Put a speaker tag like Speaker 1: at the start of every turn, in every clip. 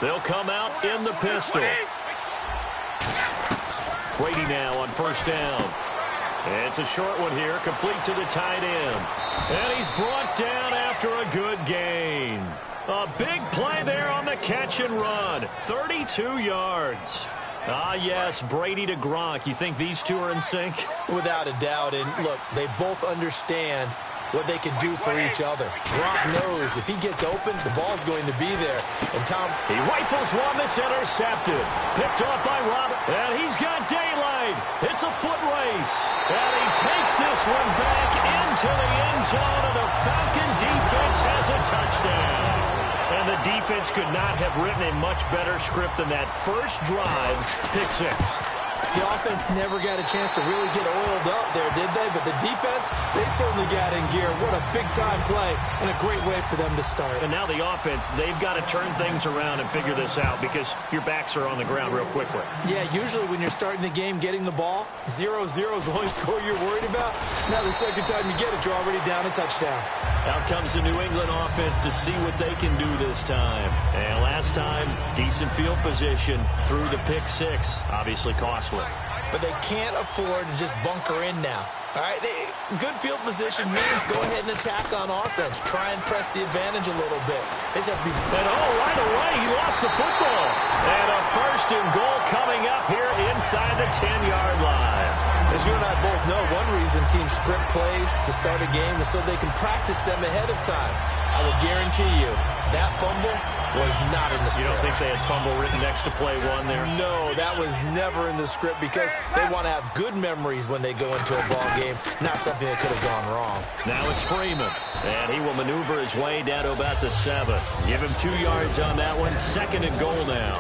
Speaker 1: They'll come out in the pistol. Brady now on first down. It's a short one here, complete to the tight end. And he's brought down after a good gain. A big play there on the catch and run. 32 yards. Ah, yes, Brady to Gronk. You think these two are in sync?
Speaker 2: Without a doubt. And, look, they both understand what they can do for each other. Gronk knows if he gets open, the ball's going to be there. And Tom...
Speaker 1: He rifles one that's intercepted. Picked off by Robert. And he's got daylight. It's a foot race. And he takes this one back into the end zone, and the Falcon defense has a touchdown. And the defense could not have written a much better script than that first drive, pick six.
Speaker 2: The offense never got a chance to really get oiled up there, did they? But the defense, they certainly got in gear. What a big-time play and a great way for them to start.
Speaker 1: And now the offense, they've got to turn things around and figure this out because your backs are on the ground real quickly.
Speaker 2: Yeah, usually when you're starting the game getting the ball, 0-0 is the only score you're worried about. Now the second time you get it, you're already down a touchdown.
Speaker 1: Out comes the New England offense to see what they can do this time. And last time, decent field position through the pick six. Obviously costly.
Speaker 2: But they can't afford to just bunker in now. All right, good field position means go ahead and attack on offense. Try and press the advantage a little bit. They just have to be...
Speaker 1: And right away, he lost the football. And a first and goal coming up here inside the 10-yard line.
Speaker 2: As you and I both know, one reason teams script plays to start a game is so they can practice them ahead of time. I will guarantee you that fumble was not in the script.
Speaker 1: You don't think they had fumble written next to play one there?
Speaker 2: No, that was never in the script because they want to have good memories when they go into a ball game, not something that could have gone wrong.
Speaker 1: Now it's Freeman, and he will maneuver his way down to about the 7. Give him 2 yards on that one. Second and goal now.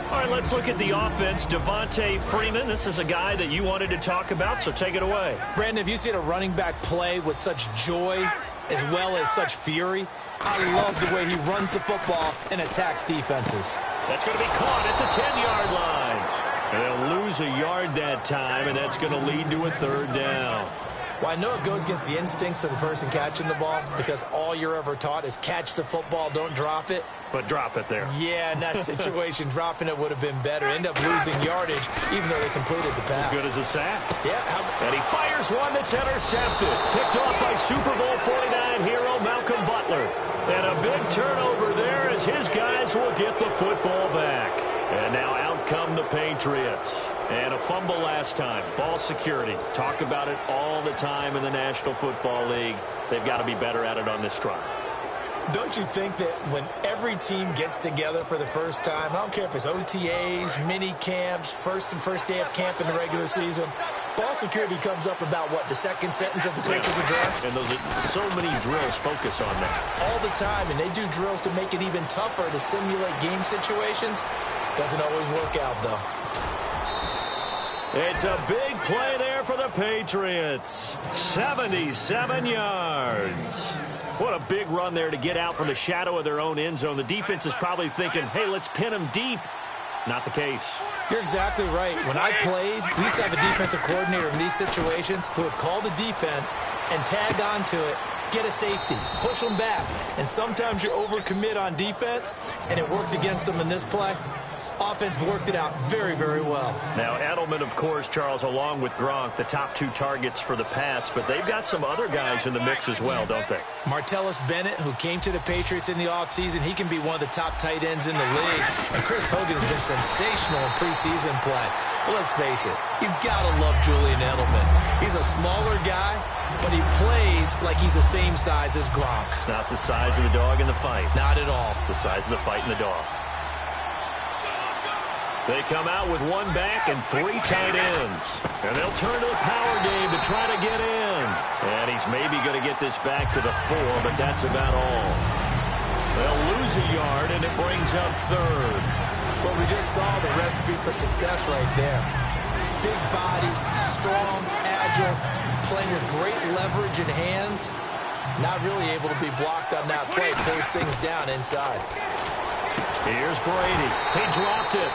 Speaker 1: All right, let's look at the offense. Devontae Freeman, this is a guy that you wanted to talk about, so take it away.
Speaker 2: Brandon, have you seen a running back play with such joy as well as such fury? I love the way he runs the football and attacks defenses.
Speaker 1: That's going to be caught at the 10-yard line. And they'll lose a yard that time, and that's going to lead to a third down.
Speaker 2: Well, I know it goes against the instincts of the person catching the ball because all you're ever taught is catch the football, don't drop it.
Speaker 1: But drop it there.
Speaker 2: Yeah, in that situation, dropping it would have been better. End up losing yardage, even though they completed the pass.
Speaker 1: As good as a sack.
Speaker 2: Yeah.
Speaker 1: And he fires one that's intercepted. Picked off by Super Bowl 49 hero Malcolm Butler. And a big turnover there as his guys will get the football back. And now out come the Patriots. And a fumble last time. Ball security. Talk about it all the time in the National Football League. They've got to be better at it on this drive.
Speaker 2: Don't you think that when every team gets together for the first time, I don't care if it's OTAs, mini camps, first day of camp in the regular season, ball security comes up about, what, the second sentence of the coach's address?
Speaker 1: And so many drills focus on that.
Speaker 2: All the time, and they do drills to make it even tougher to simulate game situations. Doesn't always work out, though.
Speaker 1: It's a big play there for the Patriots. 77 yards. What a big run there to get out from the shadow of their own end zone. The defense is probably thinking, hey, let's pin them deep. Not the case.
Speaker 2: You're exactly right. When I played, we used to have a defensive coordinator in these situations who would call the defense and tag onto it, get a safety, push them back. And sometimes you overcommit on defense, and it worked against them in this play. Offense worked it out very, very well.
Speaker 1: Now, Edelman, of course, Charles, along with Gronk, the top 2 targets for the Pats, but they've got some other guys in the mix as well, don't they?
Speaker 2: Martellus Bennett, who came to the Patriots in the offseason, he can be one of the top tight ends in the league. And Chris Hogan has been sensational in preseason play. But let's face it, you've got to love Julian Edelman. He's a smaller guy, but he plays like he's the same size as Gronk.
Speaker 1: It's not the size of the dog in the fight.
Speaker 2: Not at all.
Speaker 1: It's the size of the fight in the dog. They come out with 1 back and 3 tight ends. And they'll turn to the power game to try to get in. And he's maybe going to get this back to the 4, but that's about all. They'll lose a yard, and it brings up 3rd.
Speaker 2: Well, we just saw the recipe for success right there. Big body, strong, agile, playing with great leverage in hands. Not really able to be blocked on that play. Pulls things down inside.
Speaker 1: Here's Brady. He dropped it.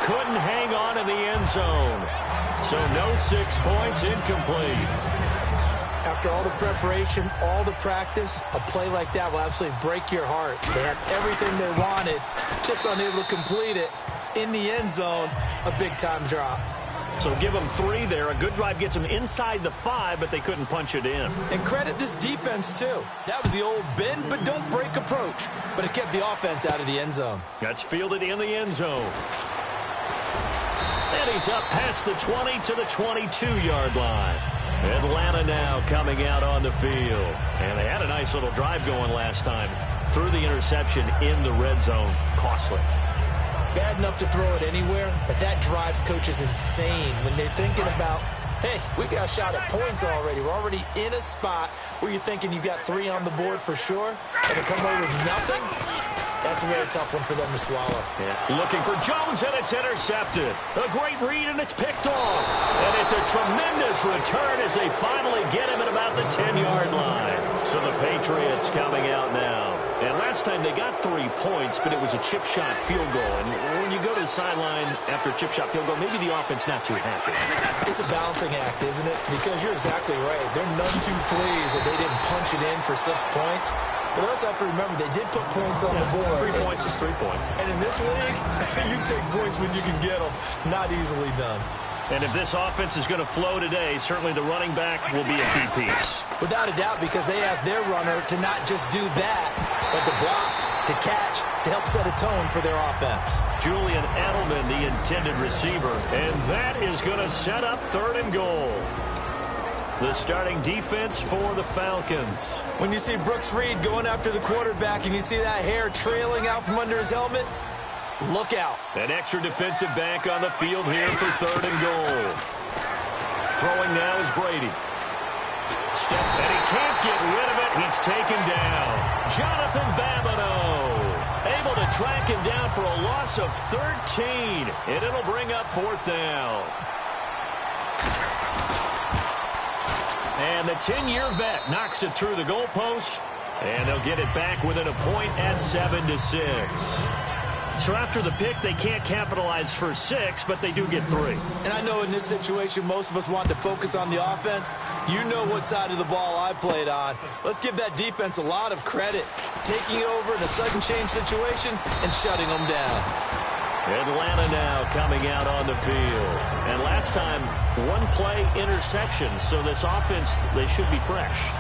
Speaker 1: Couldn't hang on in the end zone. So no 6 points, incomplete.
Speaker 2: after all the preparation, all the practice, a play like that will absolutely break your heart. They had everything they wanted, just unable to complete it. In the end zone, a big-time drop.
Speaker 1: So give them 3 there. A good drive gets them inside the 5, but they couldn't punch it in.
Speaker 2: And credit this defense, too. That was the old bend but don't break approach, but it kept the offense out of the end zone.
Speaker 1: That's fielded in the end zone. And he's up past the 20 to the 22-yard line. Atlanta now coming out on the field. And they had a nice little drive going last time. Threw the interception in the red zone. Costly.
Speaker 2: Bad enough to throw it anywhere, but that drives coaches insane when they're thinking about, hey, we got a shot at points already. We're already in a spot where you're thinking you got 3 on the board for sure, and to come away with nothing, that's a really tough one for them to swallow.
Speaker 1: Yeah. Looking for Jones, and it's intercepted. A great read, and it's picked off. And it's a tremendous return as they finally get him at about the 10-yard line. So the Patriots coming out now. And last time they got 3 points, but it was a chip shot field goal. And when you go to the sideline after a chip shot field goal, maybe the offense not too happy.
Speaker 2: It's a balancing act, isn't it? Because you're exactly right. They're none too pleased that they didn't punch it in for 6 points. But also have to remember, they did put points on the board.
Speaker 1: 3 points is 3 points.
Speaker 2: And in this league, you take points when you can get them. Not easily done.
Speaker 1: And if this offense is going to flow today, certainly the running back will be a key piece.
Speaker 2: Without a doubt, because they asked their runner to not just do that, but to block, to catch, to help set a tone for their offense.
Speaker 1: Julian Edelman, the intended receiver. And that is going to set up 3rd and goal. The starting defense for the Falcons.
Speaker 2: When you see Brooks Reed going after the quarterback and you see that hair trailing out from under his helmet, look out.
Speaker 1: An extra defensive back on the field here for 3rd and goal. Throwing now is Brady. And he can't get rid of it. He's taken down. Jonathan Babineau able to track him down for a loss of 13. And it'll bring up 4th down. And the 10-year vet knocks it through the goalpost. And they'll get it back within a point at 7-6. So after the pick, they can't capitalize for 6, but they do get 3.
Speaker 2: And I know in this situation, most of us want to focus on the offense. You know what side of the ball I played on. Let's give that defense a lot of credit. Taking it over in a sudden change situation and shutting them down.
Speaker 1: Atlanta now coming out on the field. And last time, 1-play interception. So this offense, they should be fresh.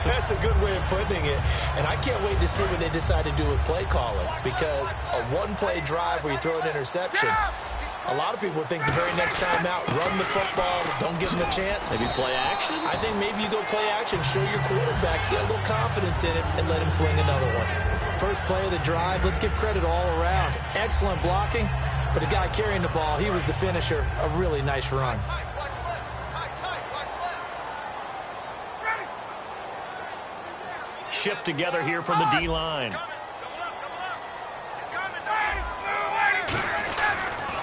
Speaker 2: That's a good way of putting it. And I can't wait to see what they decide to do with play calling. Because a 1-play drive where you throw an interception, a lot of people think the very next time out, run the football, don't give them a chance.
Speaker 1: Maybe play action?
Speaker 2: I think maybe you go play action, show your quarterback, get a little confidence in it, and let him fling another one. First play of the drive, let's give credit all around. Excellent blocking, but the guy carrying the ball, he was the finisher. A really nice run.
Speaker 1: Shift together here from the D-line.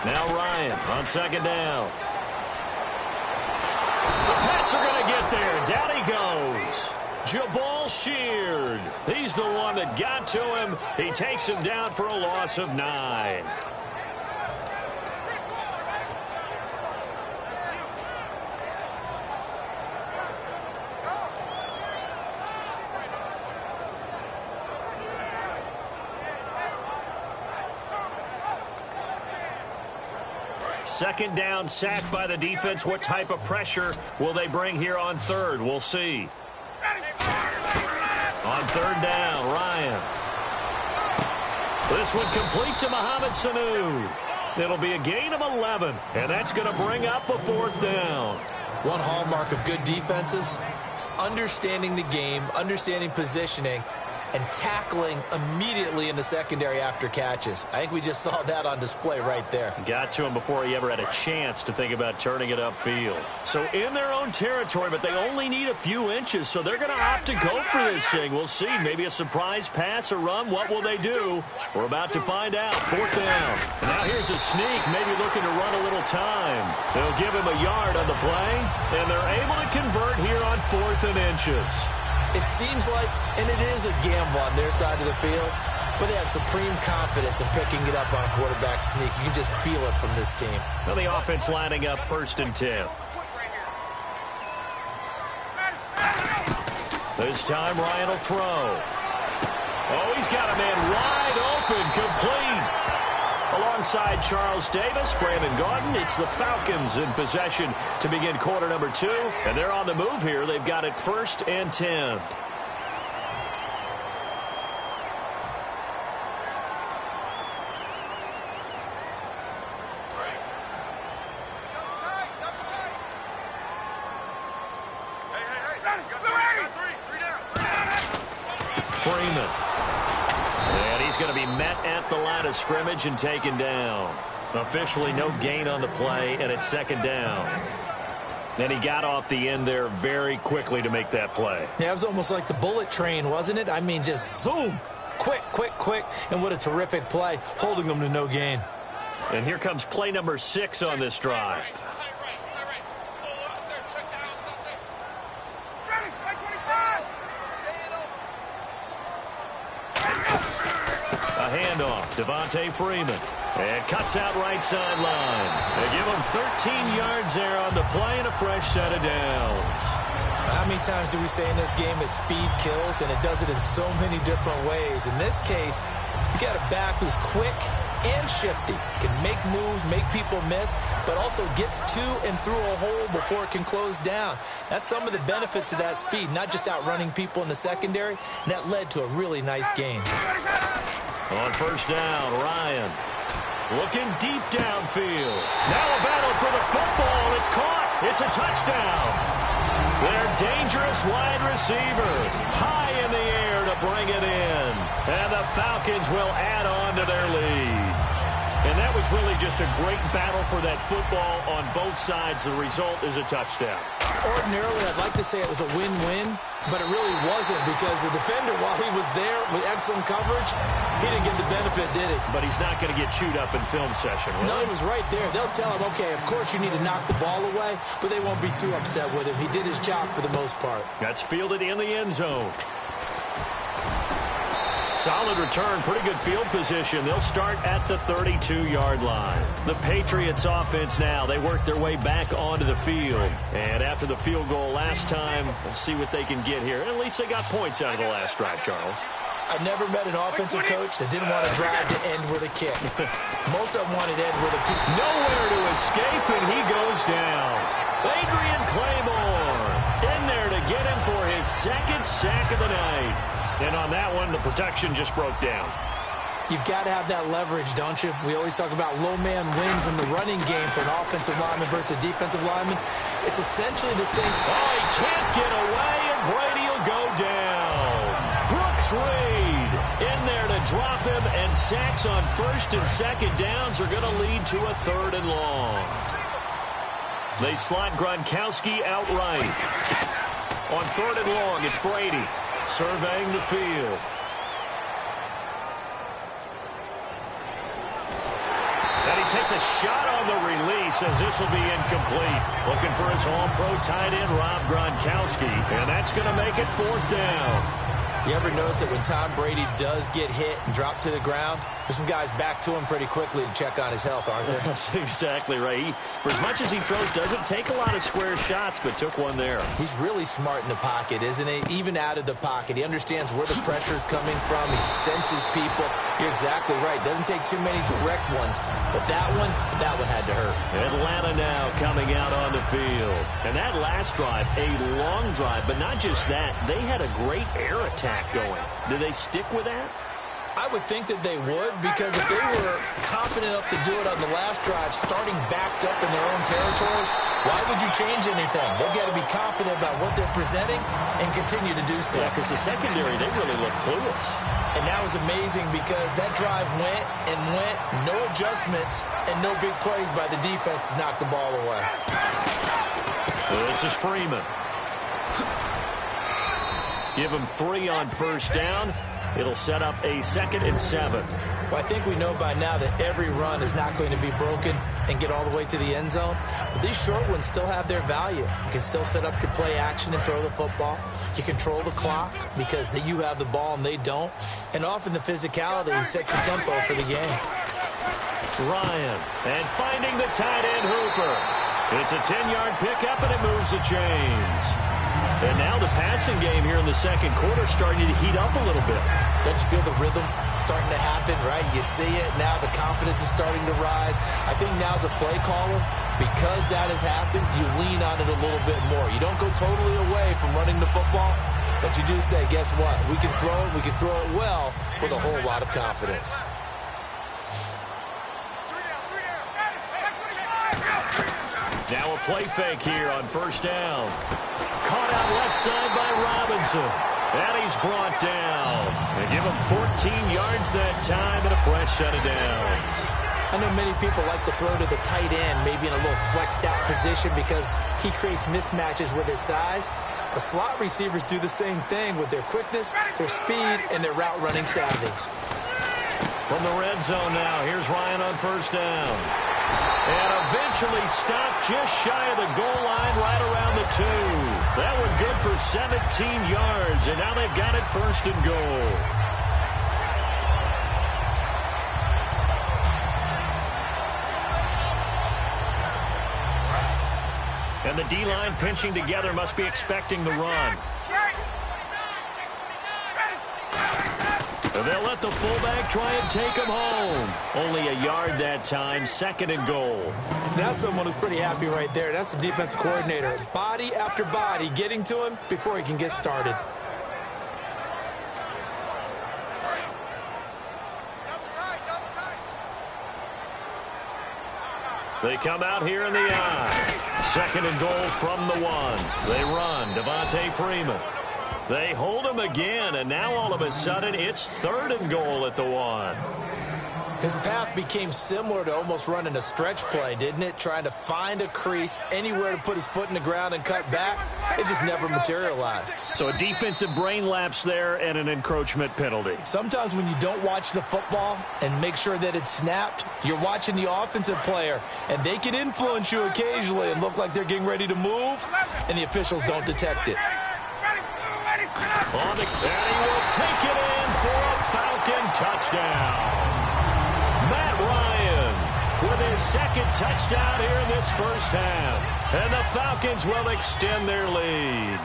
Speaker 1: Now Ryan on 2nd down. The Pats are going to get there. Down he goes. Jabal Sheard. He's the one that got to him. He takes him down for a loss of 9. Second down, sacked by the defense. What type of pressure will they bring here on 3rd? We'll see. On 3rd down, Ryan. This one complete to Mohamed Sanu. It'll be a gain of 11, and that's going to bring up a 4th down.
Speaker 2: One hallmark of good defenses is understanding the game, understanding positioning, and tackling immediately in the secondary after catches. I think we just saw that on display right there.
Speaker 1: Got to him before he ever had a chance to think about turning it upfield. So in their own territory, but they only need a few inches, so they're going to opt to go for this thing. We'll see. Maybe a surprise pass or run. What will they do? We're about to find out. 4th down. Now here's a sneak, maybe looking to run a little time. They'll give him a yard on the play, and they're able to convert here on 4th and inches.
Speaker 2: It seems like, and it is a gamble on their side of the field, but they have supreme confidence in picking it up on a quarterback sneak. You can just feel it from this team.
Speaker 1: Now the offense lining up 1st and 10. This time Ryan will throw. Oh, he's got a man wide open, complete. Alongside Charles Davis, Brandon Gaudin, it's the Falcons in possession to begin quarter number 2. And they're on the move here. They've got it 1st and 10. Freeman. And he's going to be met at the line of scrimmage and taken down. Officially no gain on the play, and it's 2nd down. And he got off the end there very quickly to make that play.
Speaker 2: Yeah, it was almost like the bullet train, wasn't it? I mean, just zoom. Quick, quick, quick. And what a terrific play, holding them to no gain.
Speaker 1: And here comes play number 6 on this drive. A handoff, Devontae Freeman. And cuts out right sideline. They give him 13 yards there on the play and a fresh set of downs.
Speaker 2: How many times do we say in this game that speed kills, and it does it in so many different ways? In this case, you got a back who's quick and shifty, can make moves, make people miss, but also gets to and through a hole before it can close down. That's some of the benefits of that speed, not just outrunning people in the secondary, and that led to a really nice gain.
Speaker 1: On 1st down, Ryan looking deep downfield. Now a battle for the football. It's caught. It's a touchdown. Their dangerous wide receiver high in the air to bring it in. And the Falcons will add on to their lead. And that was really just a great battle for that football on both sides. The result is a touchdown.
Speaker 2: Ordinarily, I'd like to say it was a win-win, but it really wasn't, because the defender, while he was there with excellent coverage, he didn't get the benefit, did he?
Speaker 1: But he's not going to get chewed up in film session, will
Speaker 2: No,
Speaker 1: he?
Speaker 2: he was right there. They'll tell him, okay, of course you need to knock the ball away, but they won't be too upset with him. He did his job for the most part.
Speaker 1: That's fielded in the end zone. Solid return, pretty good field position. They'll start at the 32-yard line. The Patriots offense now, they work their way back onto the field. And after the field goal last time, we'll see what they can get here. At least they got points out of the last drive, Charles.
Speaker 2: I never met an offensive coach that didn't want to drive to end with a kick. Most of them wanted to end with a kick.
Speaker 1: Nowhere to escape, and he goes down. Adrian Claymore in there to get him for his 2nd sack of the night. And on that one, the protection just broke down.
Speaker 2: You've got to have that leverage, don't you? We always talk about low man wins in the running game for an offensive lineman versus a defensive lineman. It's essentially the same.
Speaker 1: Oh, he can't get away, and Brady will go down. Brooks Reed in there to drop him, and sacks on 1st and 2nd downs are going to lead to a 3rd and long. They slot Gronkowski outright. On 3rd and long, it's Brady surveying the field. And he takes a shot on the release, as this will be incomplete. Looking for his all-pro tight end, Rob Gronkowski, and that's going to make it 4th down.
Speaker 2: You ever notice that when Tom Brady does get hit and drop to the ground, there's some guys back to him pretty quickly to check on his health, aren't there?
Speaker 1: That's exactly right. For as much as he throws, doesn't take a lot of square shots, but took one there.
Speaker 2: He's really smart in the pocket, isn't he? Even out of the pocket. He understands where the pressure is coming from. He senses people. You're exactly right. Doesn't take too many direct ones. But that one had to hurt.
Speaker 1: Atlanta now coming out on the field. And that last drive, a long drive, but not just that. They had a great air attack going. Do they stick with that?
Speaker 2: I would think that they would, because if they were confident enough to do it on the last drive, starting backed up in their own territory, why would you change anything? They've got to be confident about what they're presenting and continue to do so.
Speaker 1: Yeah, because the secondary, they really look clueless.
Speaker 2: And that was amazing, because that drive went and went, no adjustments, and no big plays by the defense to knock the ball away.
Speaker 1: This is Freeman. Give him 3 on 1st down. It'll set up a 2nd and 7.
Speaker 2: Well, I think we know by now that every run is not going to be broken and get all the way to the end zone. But these short ones still have their value. You can still set up your play action and throw the football. You control the clock because you have the ball and they don't. And often the physicality sets the tempo for the game.
Speaker 1: Ryan, and finding the tight end Hooper. It's a 10-yard pickup, and it moves the chains. And now the passing game here in the second quarter starting to heat up a little bit.
Speaker 2: Don't you feel the rhythm starting to happen, right? You see it now. The confidence is starting to rise. I think now as a play caller, because that has happened, you lean on it a little bit more. You don't go totally away from running the football, but you do say, guess what? We can throw it. We can throw it well with a whole lot of confidence.
Speaker 1: Now a play fake here on first down. Caught out left side by Robinson. And he's brought down. They give him 14 yards that time and a fresh set of downs.
Speaker 2: I know many people like to throw to the tight end, maybe in a little flexed out position because he creates mismatches with his size. But slot receivers do the same thing with their quickness, their speed, and their route running savvy.
Speaker 1: From the red zone now, here's Ryan on first down. And eventually stopped just shy of the goal line right around the 2. That one good for 17 yards, and now they've got it first and goal. And the D-line pinching together must be expecting the run. And they'll let the fullback try and take him home. Only a yard that time, second and goal.
Speaker 2: That's someone who's pretty happy right there. That's the defensive coordinator. Body after body getting to him before he can get started.
Speaker 1: They come out here in the I. Second and goal from the 1. They run. Devontae Freeman. They hold him again, and now all of a sudden it's third and goal at the 1.
Speaker 2: His path became similar to almost running a stretch play, didn't it? Trying to find a crease, anywhere to put his foot in the ground and cut back. It just never materialized.
Speaker 1: So a defensive brain lapse there and an encroachment penalty.
Speaker 2: Sometimes when you don't watch the football and make sure that it's snapped, you're watching the offensive player, and they can influence you occasionally and look like they're getting ready to move, and the officials don't detect it.
Speaker 1: And he will take it in for a Falcon touchdown. Matt Ryan with his second touchdown here in this first half. And the Falcons will extend their lead.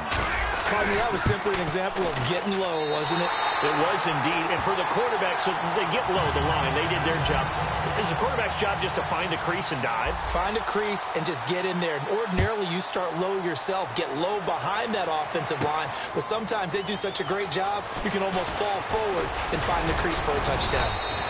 Speaker 2: Pardon me, that was simply an example of getting low, wasn't it?
Speaker 1: It was indeed. And for the quarterback, so they get low the line. They did their job. Is the quarterback's job just to find a crease and dive?
Speaker 2: Find a crease and just get in there. And ordinarily, you start low yourself, get low behind that offensive line. But sometimes they do such a great job, you can almost fall forward and find the crease for a touchdown.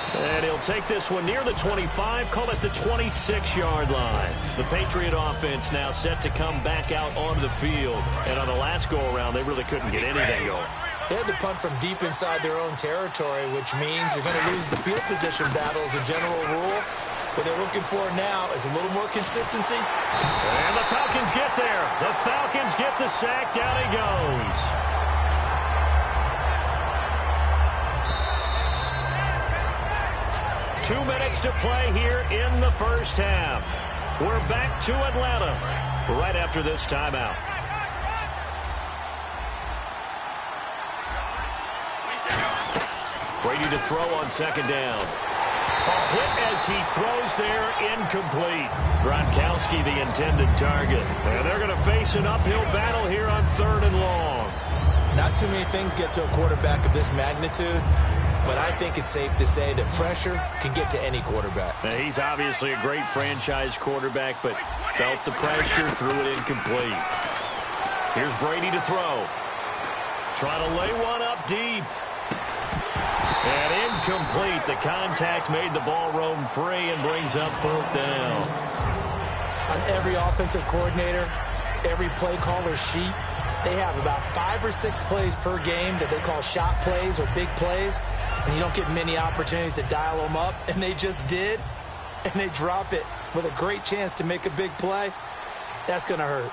Speaker 1: And he'll take this one near the 25, call it the 26-yard line. The Patriot offense now set to come back out onto the field. And on the last go-around, they really couldn't get anything going.
Speaker 2: They had to punt from deep inside their own territory, which means you're going to lose the field position battle as a general rule. What they're looking for now is a little more consistency.
Speaker 1: And the Falcons get there. The Falcons get the sack. Down he goes. Two minutes to play here in the first half. We're back to Atlanta right after this timeout. Brady to throw on second down. A hit as he throws there, incomplete. Gronkowski the intended target. And they're going to face an uphill battle here on third and long.
Speaker 2: Not too many things get to a quarterback of this magnitude, but I think it's safe to say that pressure can get to any quarterback.
Speaker 1: Now, he's obviously a great franchise quarterback, but felt the pressure, threw it incomplete. Here's Brady to throw. Trying to lay one up deep. And incomplete. The contact made the ball roam free and brings up fourth down.
Speaker 2: On every offensive coordinator, every play caller sheet, they have about 5 or 6 plays per game that they call shot plays or big plays, and you don't get many opportunities to dial them up, and they just did, and they drop it with a great chance to make a big play. That's going to hurt.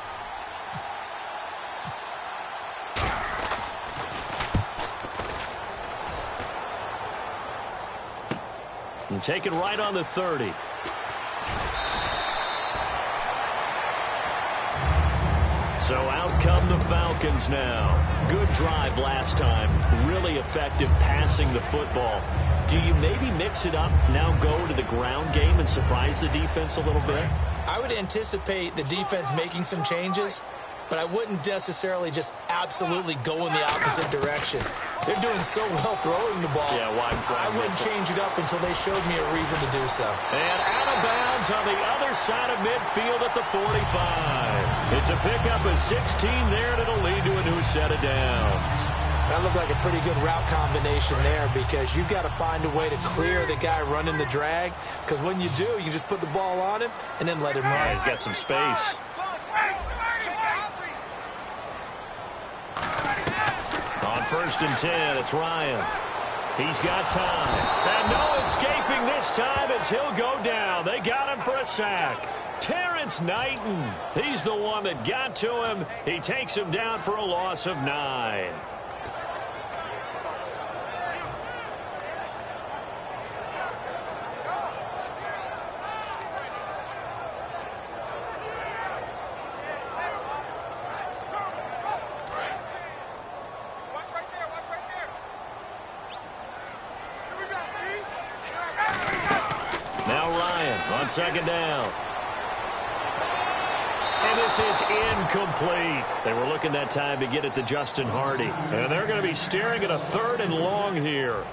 Speaker 1: And take it right on the 30. So out come the Falcons now. Good drive last time. Really effective passing the football. Do you maybe mix it up, now go to the ground game and surprise the defense a little bit?
Speaker 2: I would anticipate the defense making some changes. but I wouldn't necessarily just absolutely go in the opposite direction. They're doing so well throwing the ball.
Speaker 1: Yeah, why
Speaker 2: I wouldn't change it up until they showed me a reason to do so.
Speaker 1: And out of bounds on the other side of midfield at the 45. It's a pickup of 16 there, and it'll lead to a new set of downs.
Speaker 2: That looked like a pretty good route combination there because you've got to find a way to clear the guy running the drag, because when you do, you just put the ball on him and then let him run.
Speaker 1: Yeah, he's got some space. On 1st and 10, it's Ryan. He's got time. And no escaping this time as he'll go down. They got him for a sack. Terrence Knighton. He's the one that got to him. He takes him down for a loss of 9. On 2nd down. And this is incomplete. They were looking that time to get it to Justin Hardy. And they're going to be staring at a 3rd and long here.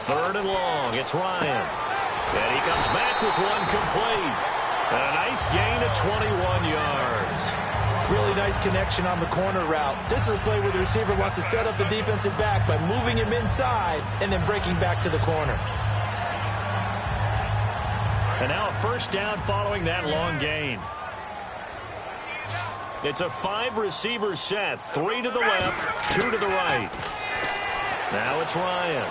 Speaker 1: Third and long. It's Ryan. And he comes back with one complete. And a nice gain of 21 yards.
Speaker 2: Really nice connection on the corner route. This is a play where the receiver wants to set up the defensive back by moving him inside and then breaking back to the corner.
Speaker 1: And now a 1st down following that long gain. It's a 5-receiver set. 3 to the left, 2 to the right. Now it's Ryan.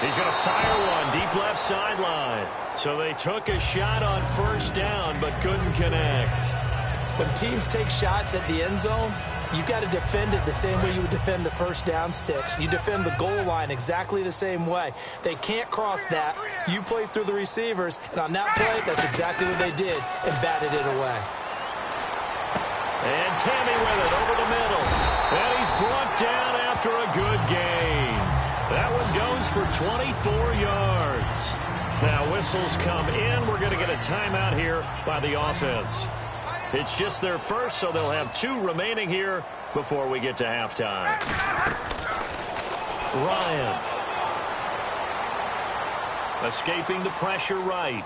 Speaker 1: He's going to fire one deep left sideline. So they took a shot on 1st down but couldn't connect.
Speaker 2: When teams take shots at the end zone, you've got to defend it the same way you would defend the 1st down sticks. You defend the goal line exactly the same way. They can't cross that. You play through the receivers, and on that play, that's exactly what they did and batted it away.
Speaker 1: And Tammy with it over the middle. And he's brought down after a good gain. That one goes for 24 yards. Now whistles come in. We're going to get a timeout here by the offense. It's just their first, so they'll have 2 remaining here before we get to halftime. Ryan. Escaping the pressure right.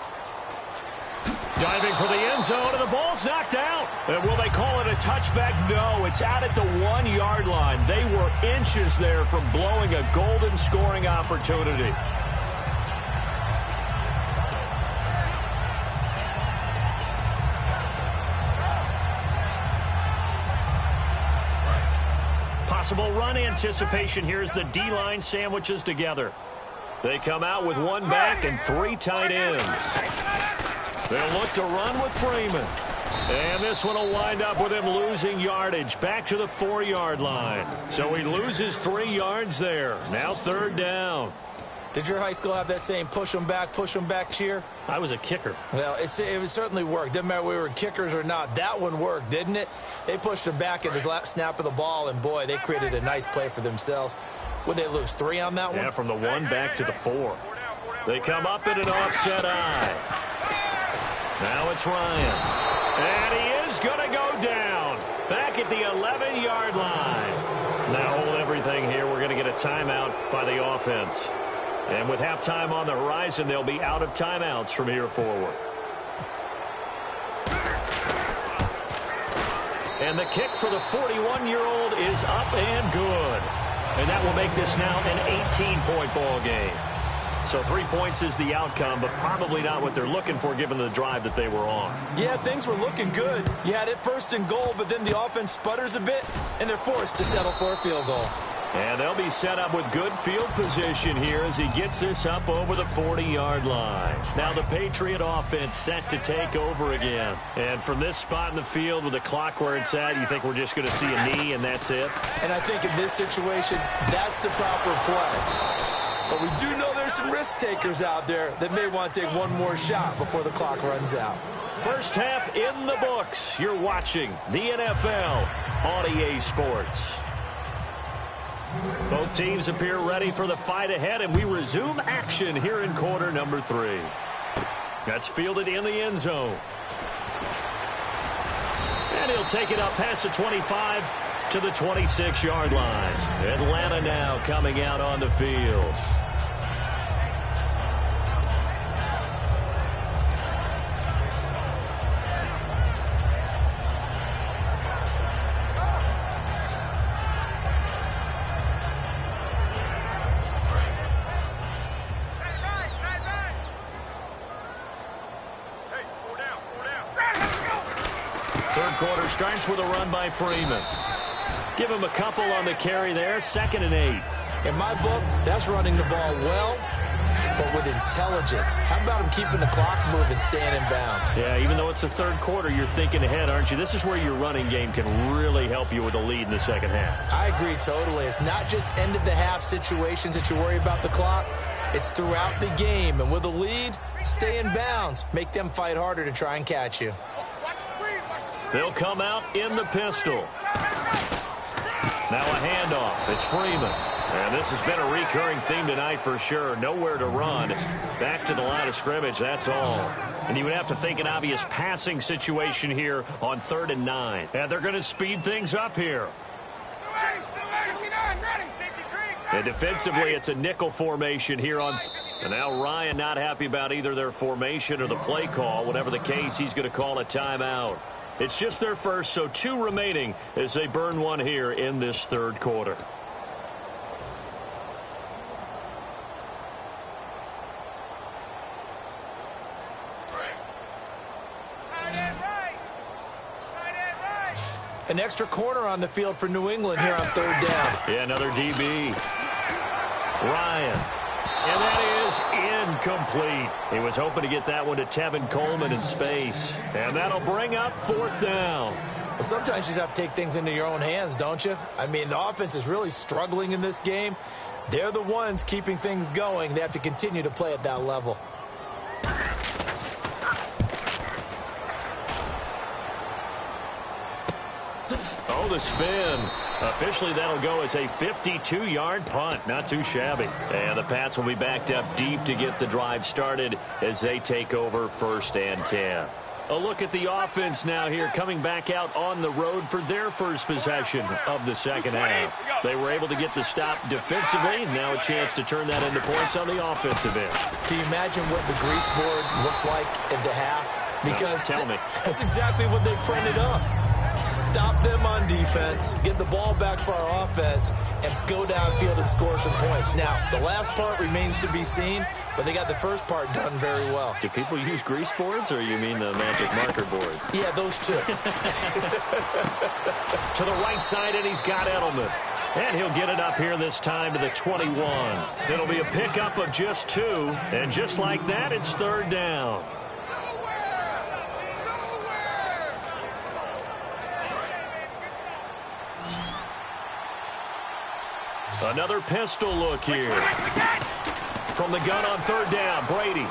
Speaker 1: Diving for the end zone, and the ball's knocked out. And will they call it a touchback? No, it's out at the 1-yard line. They were inches there from blowing a golden scoring opportunity. Possible run anticipation here as the D-line sandwiches together. They come out with 1 back and 3 tight ends. They'll look to run with Freeman. And this one will wind up with him losing yardage back to the 4-yard line. So he loses 3 yards there. Now 3rd down.
Speaker 2: Did your high school have that same push them back cheer?
Speaker 1: I was a kicker.
Speaker 2: Well, it certainly worked. Didn't matter whether we were kickers or not. That one worked, didn't it? They pushed him back at the last snap of the ball, and boy, they created a nice play for themselves. Would they lose 3 on that one?
Speaker 1: Yeah, from the 1 back to the 4. They come up in an offset eye. Now it's Ryan. And he is going to go down. Back at the 11-yard line. Now hold everything here. We're going to get a timeout by the offense. And with halftime on the horizon, they'll be out of timeouts from here forward. And the kick for the 41-year-old is up and good. And that will make this now an 18-point ball game. So 3 points is the outcome, but probably not what they're looking for given the drive that they were on.
Speaker 2: Yeah, things were looking good. You had it 1st and goal, but then the offense sputters a bit, and they're forced to settle for a field goal.
Speaker 1: And they'll be set up with good field position here as he gets this up over the 40-yard line. Now the Patriot offense set to take over again. And from this spot in the field with the clock where it's at, you think we're just going to see a knee and that's it?
Speaker 2: And I think in this situation, that's the proper play. But we do know there's some risk takers out there that may want to take one more shot before the clock runs out.
Speaker 1: First half in the books. You're watching the NFL on EA Sports. Both teams appear ready for the fight ahead, and we resume action here in quarter number 3. That's fielded in the end zone. And he'll take it up past the 25 to the 26-yard line. Atlanta now coming out on the field. Third quarter starts with a run by Freeman. Give him a couple on the carry there, 2nd and 8.
Speaker 2: In my book, that's running the ball well, but with intelligence. How about him keeping the clock moving, staying in bounds?
Speaker 1: Yeah, even though it's the third quarter, you're thinking ahead, aren't you? This is where your running game can really help you with a lead in the second half.
Speaker 2: I agree totally. It's not just end-of-the-half situations that you worry about the clock. It's throughout the game. And with a lead, stay in bounds. Make them fight harder to try and catch you.
Speaker 1: They'll come out in the pistol. Now a handoff. It's Freeman. And this has been a recurring theme tonight for sure. Nowhere to run. Back to the line of scrimmage, that's all. And you would have to think an obvious passing situation here on 3rd and 9. And they're going to speed things up here. And defensively, it's a nickel formation here on. And now Ryan not happy about either their formation or the play call. Whatever the case, he's going to call a timeout. It's just their first, so 2 remaining as they burn one here in this third quarter.
Speaker 2: An extra corner on the field for New England here on 3rd down.
Speaker 1: Yeah, another DB. Ryan. And that is incomplete. He was hoping to get that one to Tevin Coleman in space. And that'll bring up 4th down.
Speaker 2: Well, sometimes you just have to take things into your own hands, don't you? I mean, the offense is really struggling in this game. They're the ones keeping things going. They have to continue to play at that level.
Speaker 1: Oh, the spin. Officially, that'll go as a 52-yard punt. Not too shabby. And the Pats will be backed up deep to get the drive started as they take over 1st and 10. A look at the offense now here, coming back out on the road for their first possession of the second half. They were able to get the stop defensively. Now a chance to turn that into points on the offensive end.
Speaker 2: Can you imagine what the grease board looks like at the half? Because
Speaker 1: tell me.
Speaker 2: That's exactly what they printed up. Stop them on defense, get the ball back for our offense, and go downfield and score some points. Now, the last part remains to be seen, but they got the first part done very well.
Speaker 1: Do people use grease boards, or you mean the magic marker boards?
Speaker 2: Yeah, those two.
Speaker 1: To the right side, and he's got Edelman. And he'll get it up here this time to the 21. It'll be a pickup of just 2, and just like that, it's 3rd down. Another pistol look here. From the gun on 3rd down, Brady.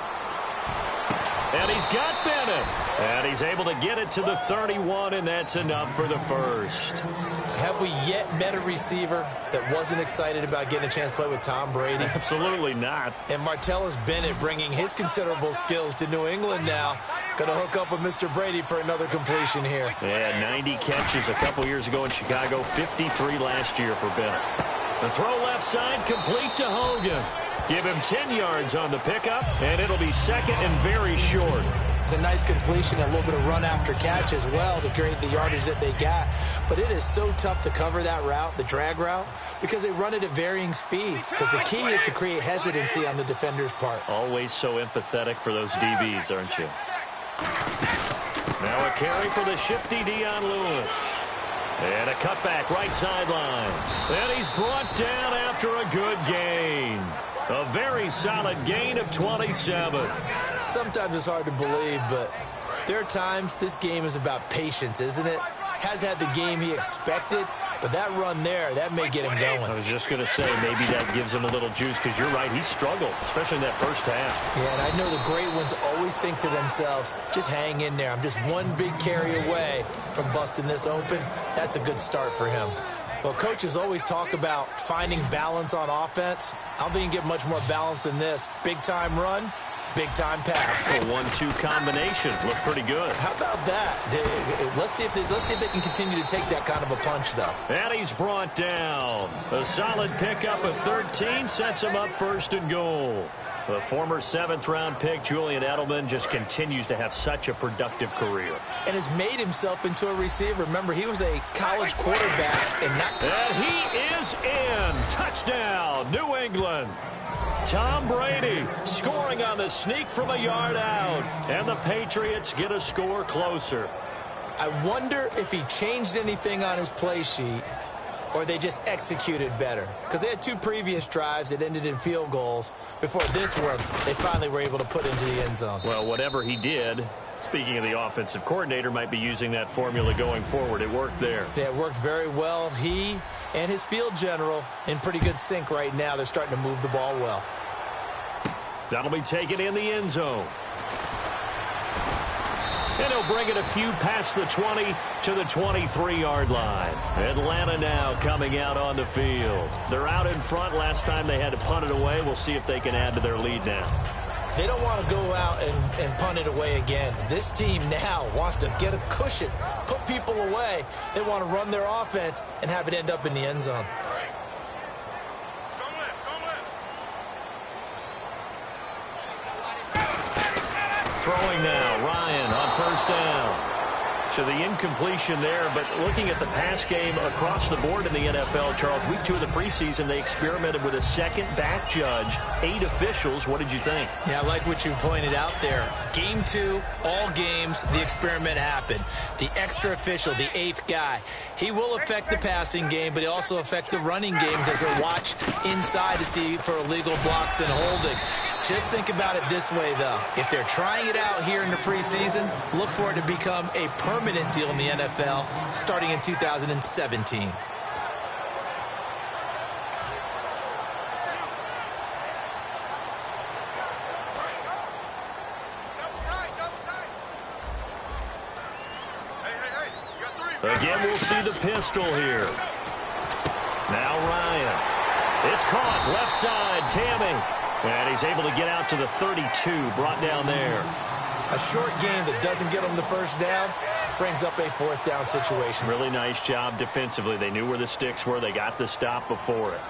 Speaker 1: And he's got Bennett. And he's able to get it to the 31, and that's enough for the first.
Speaker 2: Have we yet met a receiver that wasn't excited about getting a chance to play with Tom Brady?
Speaker 1: Absolutely not.
Speaker 2: And Martellus Bennett bringing his considerable skills to New England now. Going to hook up with Mr. Brady for another completion here.
Speaker 1: Yeah, 90 catches a couple years ago in Chicago, 53 last year for Bennett. The throw left side, complete to Hogan. Give him 10 yards on the pickup, and it'll be 2nd and very short.
Speaker 2: It's a nice completion, a little bit of run after catch as well to create the yardage that they got. But it is so tough to cover that route, the drag route, because they run it at varying speeds. Because the key is to create hesitancy on the defender's part.
Speaker 1: Always so empathetic for those DBs, aren't you? Now a carry for the shifty Dion Lewis. And a cutback right sideline. And he's brought down after a good gain. A very solid gain of 27.
Speaker 2: Sometimes it's hard to believe, but there are times this game is about patience, isn't it? Has had the game he expected, but that run there, that may get him going.
Speaker 1: I was just going to say, maybe that gives him a little juice, because you're right, he struggled, especially in that first half.
Speaker 2: Yeah, and I know the great ones always think to themselves, just hang in there. I'm just one big carry away from busting this open. That's a good start for him. Well, coaches always talk about finding balance on offense. I don't think you can get much more balance than this. Big-time run, big-time pass.
Speaker 1: A 1-2 combination. Looked pretty good.
Speaker 2: How about that? Let's see if they can continue to take that kind of a punch, though.
Speaker 1: And he's brought down. A solid pickup of 13 sets him up first and goal. The former 7th-round pick, Julian Edelman, just continues to have such a productive career.
Speaker 2: And has made himself into a receiver. Remember, he was a college quarterback.
Speaker 1: And he is in. Touchdown, New England. Tom Brady scoring on the sneak from a yard out. And the Patriots get a score closer.
Speaker 2: I wonder if he changed anything on his play sheet or they just executed better. Because they had 2 previous drives that ended in field goals. Before this one, they finally were able to put into the end zone.
Speaker 1: Well, whatever he did, speaking of the offensive coordinator, might be using that formula going forward. It worked there.
Speaker 2: Yeah, it worked very well. He and his field general in pretty good sync right now. They're starting to move the ball well.
Speaker 1: That'll be taken in the end zone. And he'll bring it a few past the 20 to the 23-yard line. Atlanta now coming out on the field. They're out in front. Last time they had to punt it away. We'll see if they can add to their lead now.
Speaker 2: They don't want to go out and punt it away again. This team now wants to get a cushion, put people away. They want to run their offense and have it end up in the end zone.
Speaker 1: Throwing now, Ryan on first down. So the incompletion there, but looking at the pass game across the board in the NFL, Charles, week 2 of the preseason, they experimented with a second back judge, 8 officials. What did you think?
Speaker 2: Yeah, I like what you pointed out there. Game 2, all games, the experiment happened. The extra official, the 8th guy, he will affect the passing game, but he also affect the running game because he'll watch inside to see for illegal blocks and holding. Just think about it this way, though. If they're trying it out here in the preseason, look for it to become a permanent deal in the NFL starting in 2017.
Speaker 1: Again, we'll see the pistol here. Now Ryan. It's caught left side, Tammy. And he's able to get out to the 32, brought down there.
Speaker 2: A short game that doesn't get him the first down brings up a 4th down situation.
Speaker 1: Really nice job defensively. They knew where the sticks were. They got the stop before it.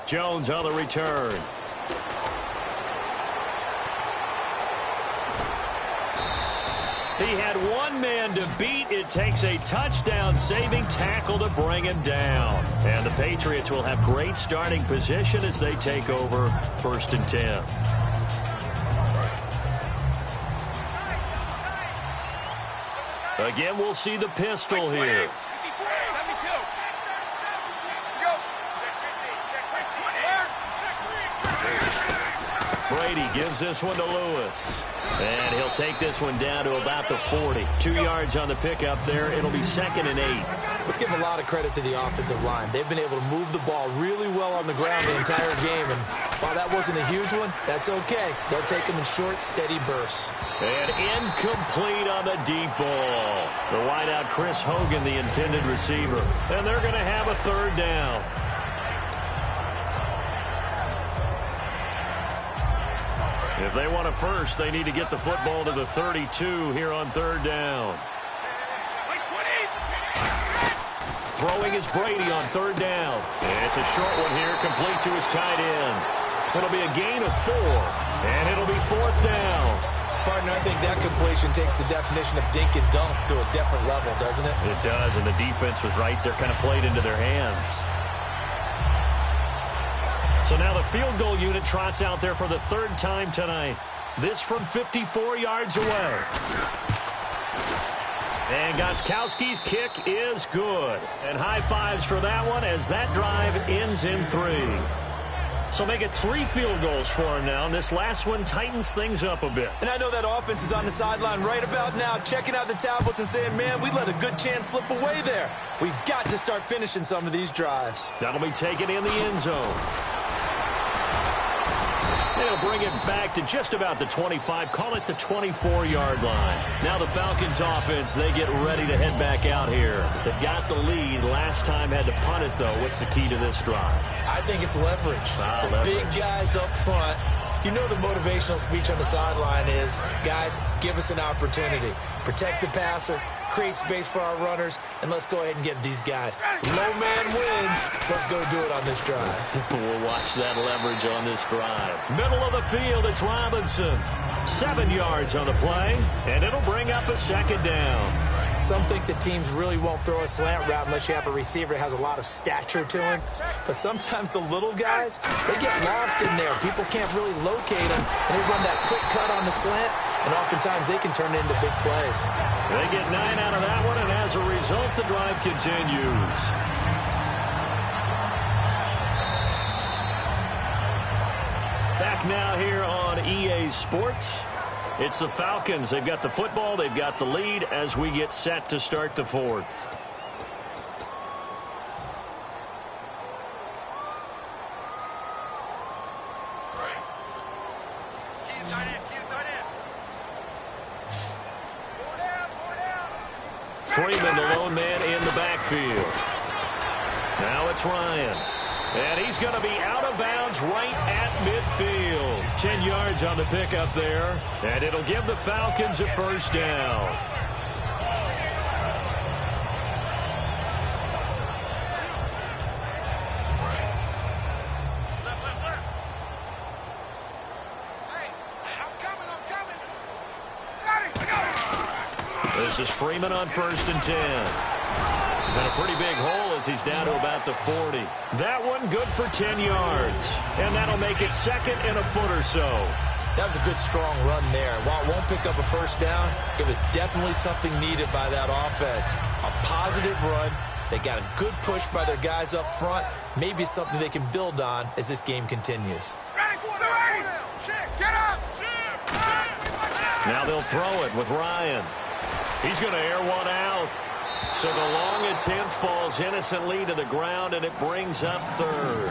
Speaker 1: Jones on the return. He had one man to beat. It takes a touchdown-saving tackle to bring him down. And the Patriots will have great starting position as they take over 1st and 10. Again, we'll see the pistol here. Brady gives this one to Lewis. And he'll take this one down to about the 40. 2 yards on the pickup there. It'll be 2nd and 8.
Speaker 2: Let's give a lot of credit to the offensive line. They've been able to move the ball really well on the ground the entire game. And while that wasn't a huge one, that's okay. They'll take them in short, steady bursts.
Speaker 1: And incomplete on the deep ball. The wideout, Chris Hogan, the intended receiver. And they're going to have a 3rd down. If they want a first, they need to get the football to the 32 here on 3rd down. Throwing is Brady on 3rd down. It's a short one here, complete to his tight end. It'll be a gain of 4, and it'll be 4th down.
Speaker 2: Partner, I think that completion takes the definition of dink and dunk to a different level, doesn't it?
Speaker 1: It does, and the defense was right there, kind of played into their hands. So now the field goal unit trots out there for the 3rd time tonight. This from 54 yards away. And Gostkowski's kick is good. And high fives for that one as that drive ends in 3. So make it 3 field goals for him now, and this last one tightens things up a bit.
Speaker 2: And I know that offense is on the sideline right about now, checking out the tablets and saying, man, we let a good chance slip away there. We've got to start finishing some of these drives.
Speaker 1: That'll be taken in the end zone. They'll bring it back to just about the 25, call it the 24-yard line. Now the Falcons offense, they get ready to head back out here. They've got the lead. Last time had to punt it, though. What's the key to this drive?
Speaker 2: I think it's leverage. Big guys up front. You know the motivational speech on the sideline is, guys, give us an opportunity. Protect the passer, create space for our runners, and let's go ahead and get these guys. Low man wins. Let's go do it on this drive.
Speaker 1: We'll watch that leverage on this drive. Middle of the field, it's Robinson. 7 yards on the play, and it'll bring up a second down.
Speaker 2: Some think that teams really won't throw a slant route unless you have a receiver that has a lot of stature to him. But sometimes the little guys, they get lost in there. People can't really locate them, and they run that quick cut on the slant, and oftentimes they can turn it into big plays.
Speaker 1: They get 9 out of that one, and as a result, the drive continues. Back now here on EA Sports. It's the Falcons. They've got the football. They've got the lead as we get set to start the fourth. Freeman, the lone man in the backfield. Now it's Ryan. And he's going to be out of bounds right at midfield. 10 yards on the pickup there. And it'll give the Falcons a first down. This is Freeman on 1st and 10. And a pretty big hole as he's down to about the 40. That one good for 10 yards. And that'll make it second and a foot or so.
Speaker 2: That was a good, strong run there. While it won't pick up a first down, it was definitely something needed by that offense. A positive run. They got a good push by their guys up front. Maybe something they can build on as this game continues.
Speaker 1: Now they'll throw it with Ryan. He's going to air one out. So the long attempt falls innocently to the ground, and it brings up third.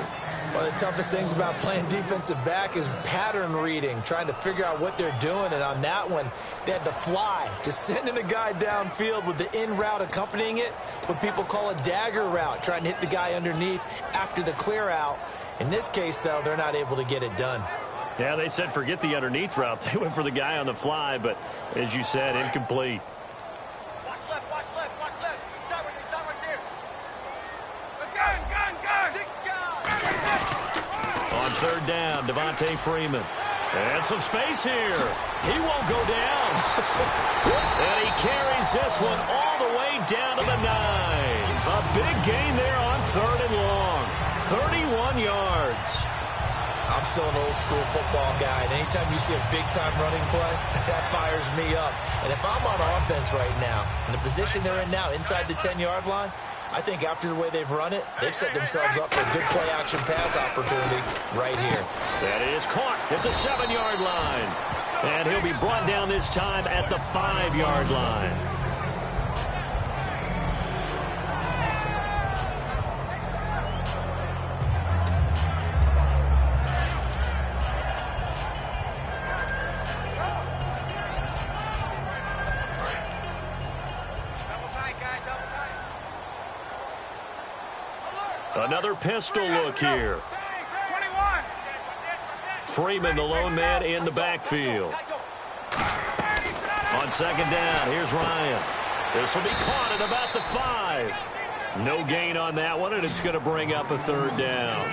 Speaker 2: One of the toughest things about playing defensive back is pattern reading, trying to figure out what they're doing. And on that one, they had the fly, just sending a guy downfield with the in route accompanying it, what people call a dagger route, trying to hit the guy underneath after the clear out. In this case, though, they're not able to get it done.
Speaker 1: Yeah, they said forget the underneath route. They went for the guy on the fly, but as you said, incomplete. On 3rd down, Devontae Freeman. And some space here. He won't go down. And he carries this one all the way down to the 9. A big gain there on 3rd and long. 31 yards.
Speaker 2: I'm still an old-school football guy, and anytime you see a big-time running play, that fires me up. And if I'm on offense right now, in the position they're in now, inside the 10-yard line, I think after the way they've run it, they've set themselves up for a good play-action pass opportunity right here.
Speaker 1: That is caught at the 7-yard line. And he'll be brought down this time at the 5-yard line. Another pistol look here. Freeman, the lone man in the backfield. On 2nd down, here's Ryan. This will be caught at about the 5. No gain on that one, and it's going to bring up a 3rd down.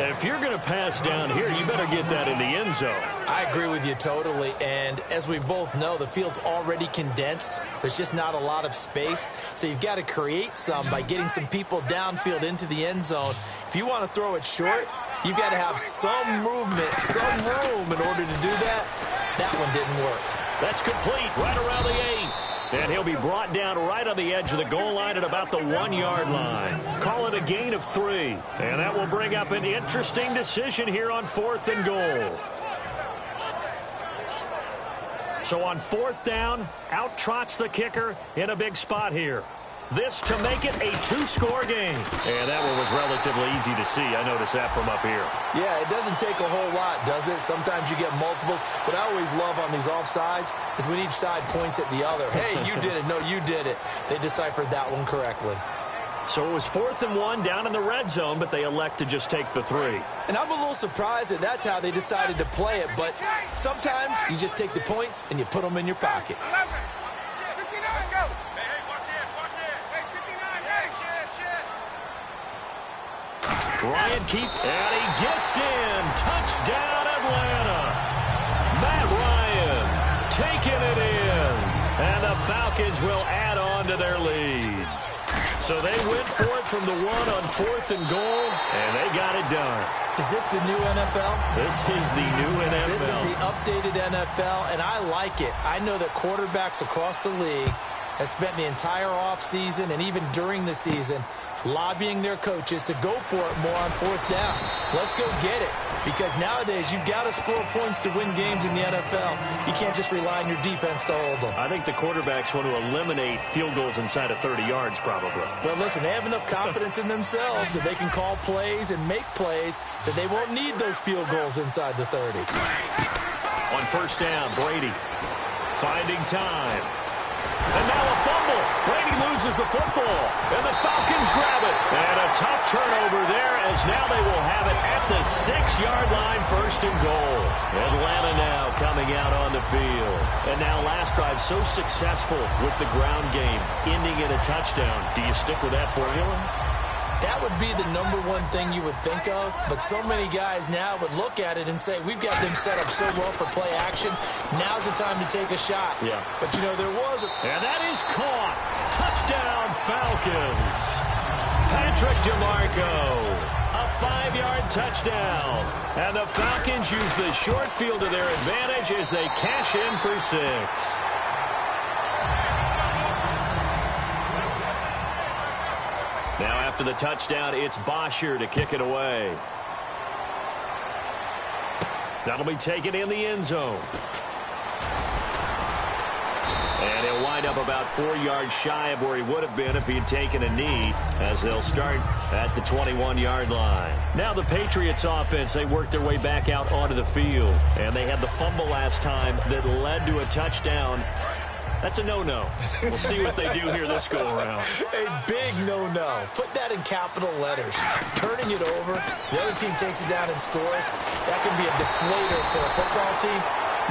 Speaker 1: And if you're going to pass down here, you better get that in the end zone.
Speaker 2: I agree with you totally, and as we both know, the field's already condensed. There's just not a lot of space, so you've got to create some by getting some people downfield into the end zone. If you want to throw it short, you've got to have some movement, some room in order to do that. That one didn't work.
Speaker 1: That's complete right around the 8. And he'll be brought down right on the edge of the goal line at about the 1-yard line. Call it a gain of 3. And that will bring up an interesting decision here on 4th and goal. So on 4th down, out trots the kicker in a big spot here. This to make it a 2-score game. And that one was relatively easy to see. I noticed that from up here.
Speaker 2: Yeah, it doesn't take a whole lot, does it? Sometimes you get multiples. What I always love on these offsides is when each side points at the other. Hey, you did it. No, you did it. They deciphered that one correctly.
Speaker 1: So it was 4th and 1 down in the red zone, but they elect to just take the 3.
Speaker 2: And I'm a little surprised that that's how they decided to play it. But sometimes you just take the points and you put them in your pocket.
Speaker 1: Ryan Keith, and he gets in. Touchdown, Atlanta. Matt Ryan taking it in. And the Falcons will add on to their lead. So they went for it from the 1 on 4th and goal, and they got it done.
Speaker 2: Is this the new NFL?
Speaker 1: This is the new NFL.
Speaker 2: This is the updated NFL, and I like it. I know that quarterbacks across the league have spent the entire offseason and even during the season lobbying their coaches to go for it more on 4th down. Let's go get it. Because nowadays, you've got to score points to win games in the NFL. You can't just rely on your defense to hold them.
Speaker 1: I think the quarterbacks want to eliminate field goals inside of 30 yards, probably.
Speaker 2: Well, listen, they have enough confidence in themselves that they can call plays and make plays that they won't need those field goals inside the 30.
Speaker 1: On 1st down, Brady finding time. And now a fumble. Brady loses the football. And the Falcons grab it. And a tough turnover there as now they will have it at the 6-yard line, 1st and goal. Atlanta now coming out on the field. And now last drive so successful with the ground game, ending in a touchdown. Do you stick with that formula?
Speaker 2: That would be the number one thing you would think of, but so many guys now would look at it and say, we've got them set up so well for play action. Now's the time to take a shot.
Speaker 1: Yeah.
Speaker 2: But, you know, there was a...
Speaker 1: And that is caught. Touchdown, Falcons. Patrick DeMarco. A 5-yard touchdown. And the Falcons use the short field to their advantage as they cash in for 6. Now after the touchdown, it's Bosher to kick it away. That'll be taken in the end zone. And he'll wind up about 4 yards shy of where he would have been if he had taken a knee, as they'll start at the 21-yard line. Now the Patriots offense, they worked their way back out onto the field. And they had the fumble last time that led to a touchdown. That's a no-no. We'll see what they do here this go-around.
Speaker 2: A big no-no. Put that in capital letters. Turning it over, the other team takes it down and scores. That can be a deflator for a football team.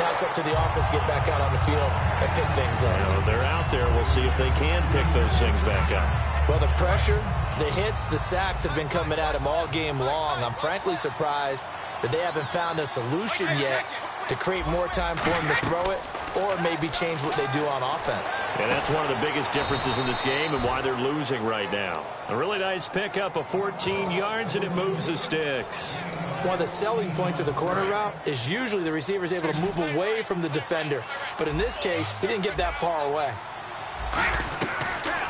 Speaker 2: Now it's up to the offense to get back out on the field and pick things up.
Speaker 1: You know, they're out there. We'll see if they can pick those things back up.
Speaker 2: Well, the pressure, the hits, the sacks have been coming at him all game long. I'm frankly surprised that they haven't found a solution yet to create more time for him to throw it, or maybe change what they do on offense.
Speaker 1: And that's one of the biggest differences in this game and why they're losing right now. A really nice pickup of 14 yards, and it moves the sticks.
Speaker 2: One of the selling points of the corner route is usually the receiver is able to move away from the defender. But in this case, he didn't get that far away.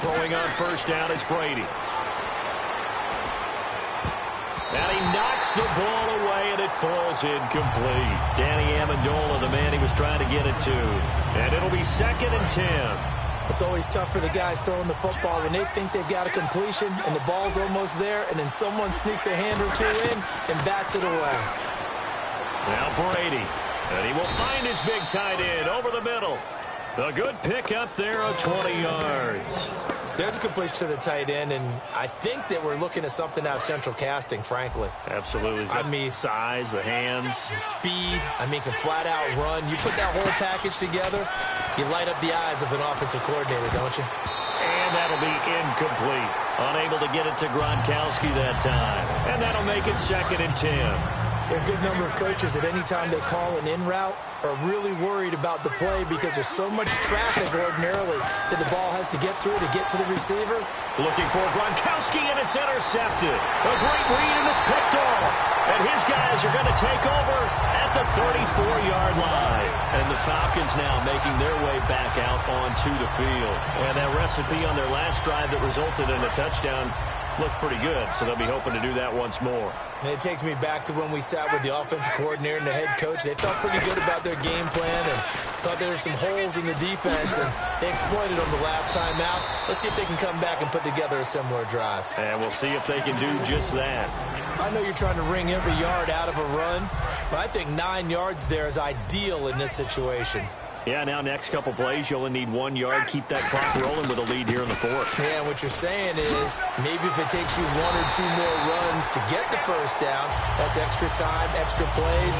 Speaker 1: Throwing on 1st down is Brady. And he knocks the ball away, and it falls incomplete. Danny Amendola, the man he was trying to get it to. And it'll be 2nd and 10.
Speaker 2: It's always tough for the guys throwing the football when they think they've got a completion and the ball's almost there, and then someone sneaks a hand or two in and bats it away.
Speaker 1: Now Brady. And he will find his big tight end over the middle. A good pick up there of 20 yards.
Speaker 2: There's a completion to the tight end, and I think that we're looking at something out of central casting, frankly.
Speaker 1: Absolutely.
Speaker 2: I mean,
Speaker 1: size, the hands.
Speaker 2: Speed. I mean, can flat out run. You put that whole package together, you light up the eyes of an offensive coordinator, don't you?
Speaker 1: And that'll be incomplete. Unable to get it to Gronkowski that time. And that'll make it 2nd and 10.
Speaker 2: There are a good number of coaches that any time they call an in route are really worried about the play because there's so much traffic ordinarily that the ball has to get through to get to the receiver.
Speaker 1: Looking for Gronkowski, and it's intercepted. A great read, and it's picked off. And his guys are going to take over at the 34-yard line. And the Falcons now making their way back out onto the field. And that recipe on their last drive that resulted in a touchdown looked pretty good, so they'll be hoping to do that once more.
Speaker 2: And it takes me back to when we sat with the offensive coordinator and the head coach. They felt pretty good about their game plan and thought there were some holes in the defense, and they exploited them the last time out. Let's see if they can come back and put together a similar drive.
Speaker 1: And we'll see if they can do just that.
Speaker 2: I know you're trying to wring every yard out of a run, but I think 9 yards there is ideal in this situation.
Speaker 1: Yeah, now next couple plays, you only need 1 yard. Keep that clock rolling with a lead here in the fourth.
Speaker 2: Yeah, and what you're saying is maybe if it takes you 1 or 2 more runs to get the first down, that's extra time, extra plays,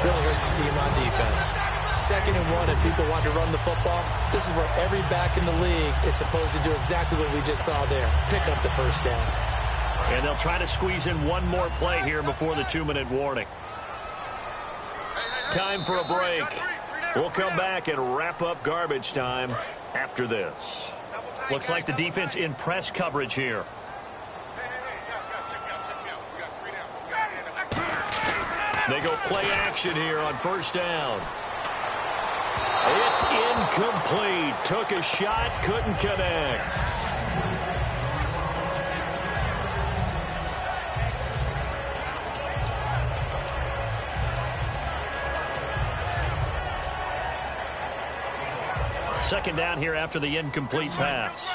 Speaker 2: really hurts the team on defense. 2nd and 1 and people want to run the football. This is where every back in the league is supposed to do exactly what we just saw there, pick up the first down.
Speaker 1: And they'll try to squeeze in 1 more play here before the 2-minute warning. Time for a break. We'll come back and wrap up garbage time after this. Looks like the defense in press coverage here. They go play action here on first down. It's incomplete. Took a shot, couldn't connect. Second down here after the incomplete pass.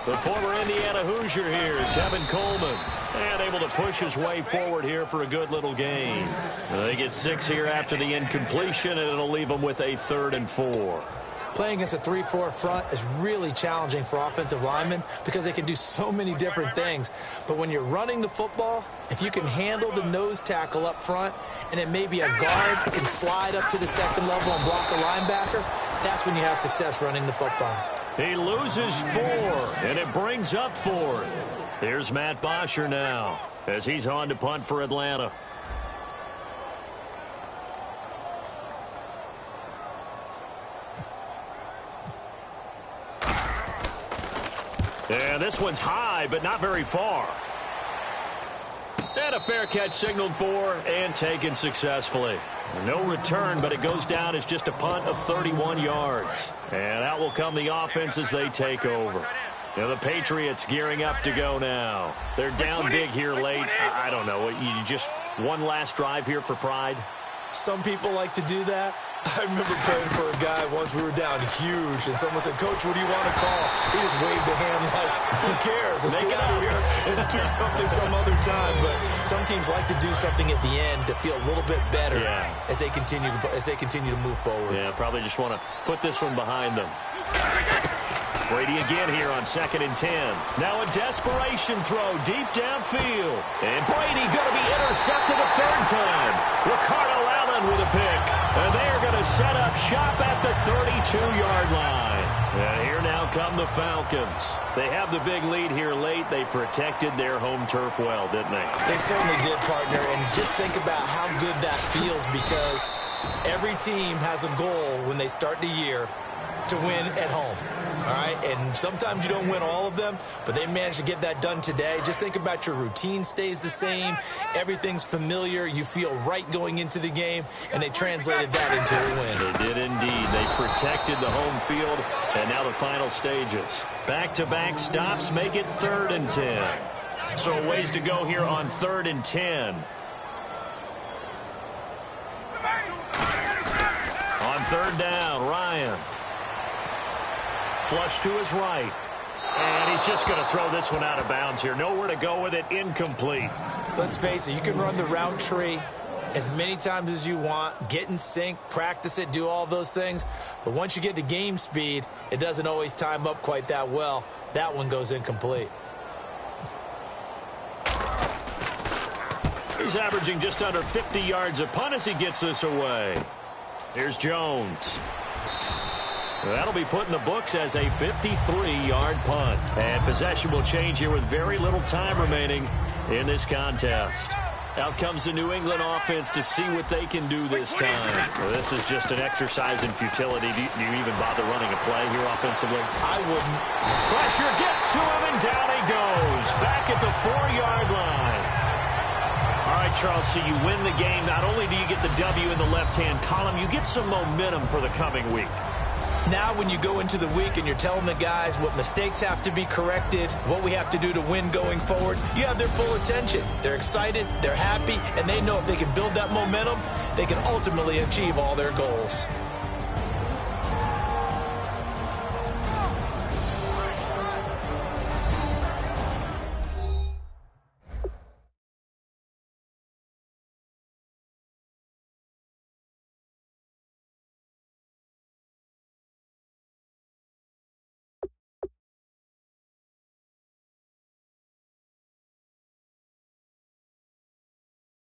Speaker 1: The former Indiana Hoosier here, Tevin Coleman, and able to push his way forward here for a good little gain. They get 6 here after the incompletion, and it'll leave them with a 3rd and 4.
Speaker 2: Playing against a 3-4 front is really challenging for offensive linemen because they can do so many different things. But when you're running the football, if you can handle the nose tackle up front, and it may be a guard can slide up to the 2nd level and block a linebacker, that's when you have success running the football.
Speaker 1: He loses 4, and it brings up 4th. Here's Matt Bosher now as he's on to punt for Atlanta. And this one's high, but not very far. And a fair catch signaled for and taken successfully. No return, but it goes down as just a punt of 31 yards. And out will come the offense as they take over. Now the Patriots gearing up to go now. They're down big here late. I don't know. You just one last drive here for pride?
Speaker 2: Some people like to do that. I remember playing for a guy once. We were down huge, and someone said, "Coach, what do you want to call?" He just waved a hand like, "Who cares? Let's get out of here and do something some other time." But some teams like to do something at the end to feel a little bit better as they continue to move forward.
Speaker 1: Yeah, probably just want to put this one behind them. Brady again here on 2nd and 10. Now a desperation throw deep downfield. And Brady going to be intercepted a 3rd time. Ricardo Allen with a pick. And they are going to set up shop at the 32-yard line. And here now come the Falcons. They have the big lead here late. They protected their home turf well, didn't they?
Speaker 2: They certainly did, partner. And just think about how good that feels, because every team has a goal when they start the year to win at home. All right, and sometimes you don't win all of them, but they managed to get that done today. Just think about your routine stays the same. Everything's familiar. You feel right going into the game, and they translated that into a win.
Speaker 1: They did indeed. They protected the home field, and now the final stages. Back-to-back stops make it 3rd and 10. So a ways to go here on 3rd and 10. On 3rd down, Ryan. Flush to his right. And he's just going to throw this one out of bounds here. Nowhere to go with it. Incomplete.
Speaker 2: Let's face it, you can run the route tree as many times as you want, get in sync, practice it, do all those things. But once you get to game speed, it doesn't always time up quite that well. That one goes incomplete.
Speaker 1: He's averaging just under 50 yards a punt as he gets this away. Here's Jones. That'll be put in the books as a 53-yard punt. And possession will change here with very little time remaining in this contest. Out comes the New England offense to see what they can do this time. Well, this is just an exercise in futility. Do you even bother running a play here offensively?
Speaker 2: I wouldn't.
Speaker 1: Pressure gets to him, and down he goes. Back at the 4-yard line. All right, Charles, so you win the game. Not only do you get the W in the left-hand column, you get some momentum for the coming week.
Speaker 2: Now when you go into the week and you're telling the guys what mistakes have to be corrected, what we have to do to win going forward, you have their full attention. They're excited, they're happy, and they know if they can build that momentum, they can ultimately achieve all their goals.